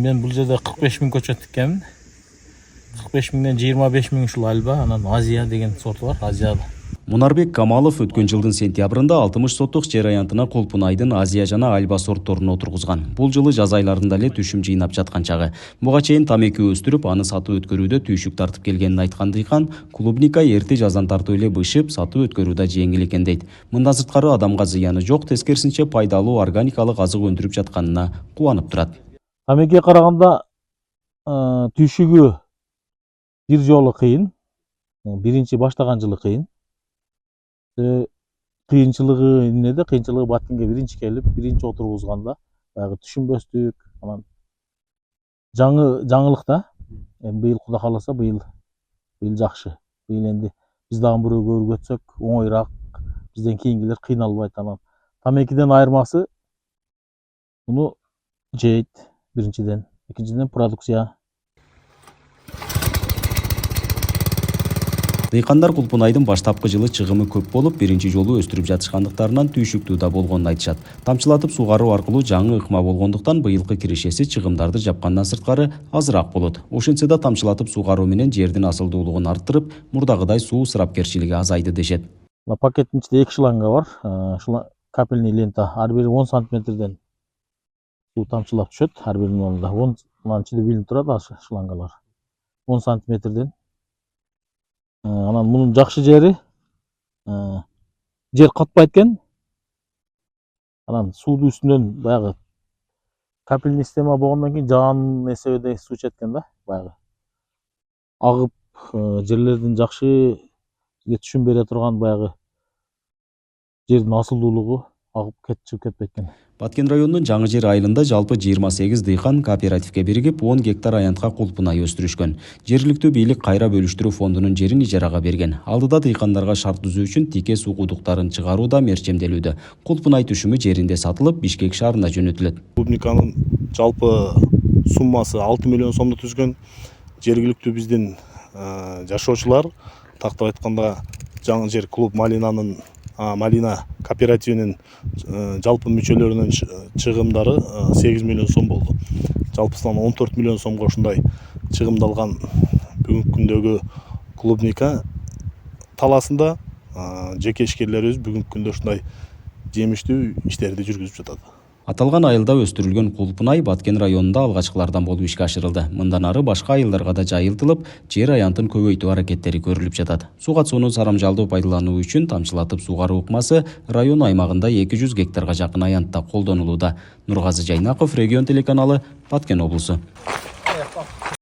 мен бұл жерде 45 мың көчөт тиккенмин. 45 мыңдан 25 мың ушул альба, анан Азия деген сорты бар, Азияда. Мунарбек Камалов өткөн жылдын сентябрында 60 соттук жер аянтына Кулпунайдын Азия жана Альба сортторун отургузган. Бул жылы жаз айларында эле түшүм жыйнап жаткан чагы. Буга чейин тамеки өстүрүп, аны сатып өткөрүүдө түйшүк тартып келгенин айткан дыйкан, клубника эрте жазан тартып эле бышып, сатып өткөрүүдө жеңил экен дейт. Мындан сырткары адамга зыяны жок, тескерисинче пайдалуу органикалык азык өндүрүп жатканына кубанып турат. Тамекиге караганда түйшүгү бир жолу кыйын. Биринчи баштаган жылы кыйын. Кыйынчылыгы эмнеде? Кыйынчылыгы Баткенге биринчи келип, биринчи отургузганда баягы түшүнбөстүк, анан жаңылык да. Быйыл Кудай кааласа, быйыл жакшы. Быйыл энди биз дагы бирөөгө өргөтсөк, оңойраак, бизден кийинкилер кыйналбайт. Анан тамекиден айырмасы муну жейт биринчиден, экинчиден продукция. Дыйкандар Кулпунайдын баштапкы жылы чыгымы көп болуп, биринчи жолу өстүрүп жатышкандыктарынан түйшүктүү да болгонун айтышат. Тамчылатып сугаруу аркылуу жаңы ыкма болгондуктан быйылкы кирешеси чыгымдарды жапкандан сырткары азыраак болот. Ошентсе да тамчылатып сугаруу менен жердин асылдуулугун арттырып, мурдагыдай суу ысырапкерчилиги азайды дешет. Пакеттин ичинде 2 шланга бар. Капельный лента ар бири 10 сантиметрден суу тамчылап түшөт. Ар биринин ордунда 10, анын ичинде билинип турат шлангалар. 10 сантиметрден. Анан мунун жакшы жери жер катпайт экен. Анан суудун үстүнөн баягы капельный система болгондон кийин жаан эсебинде суу четкен да, баягы. Агып жерлердин жакшы түшүм бере турган баягы жердин асылдуулугу агып чыгып кетпейт экен. Баткен районунун Жаңы Жер айылында жалпы 28 дыйкан кооперативге биригип 10 гектар аянтка кулпунай өстүрүшкөн. Жергиликтүү бийлик кайра бөлүштүрүү фондунун жерин ижарага берген. Алдыда дыйкандарга шарт түзүү үчүн тике суу кудуктарын чыгаруу да мерчемделүүдө. Кулпунай түшүмү жеринде сатылып, Бишкек шаарына жөнөтүлөт. Клубниканын жалпы суммасы 6 миллион сомду түзгөн. Жергиликтүү биздин жашоочулар, тактап айтканда Жаңы Жер клуб Малина кооперативинин жалпы мүчөлөрүнүн чыгымдары 8 миллион сом болду. Жалпысынан 14 миллион сомго ушундай чыгымдалган бүгүнкү күндөгү клубника талаасында жеке ишкерлерибиз бүгүнкү күндө ушундай жемиштүү иштерди жүргүзүп жатат. Аталган айылда өстүрүлгөн кулпунай Баткен районунда алгачкылардан болуп ишке ашырылды. Мындан ары башка айылдарга да жайылтылып, жер аянтын көбөйтүү аракеттери көрүлүп жатат. Суу катышууну сарамжалдуу пайдалануу үчүн тамчылатып сугаруу ыкмасы район аймагында 200 гектарга жакын аянтта колдонулууда. Нургазы Жайнаков, Регион телеканалы, Баткен облусу.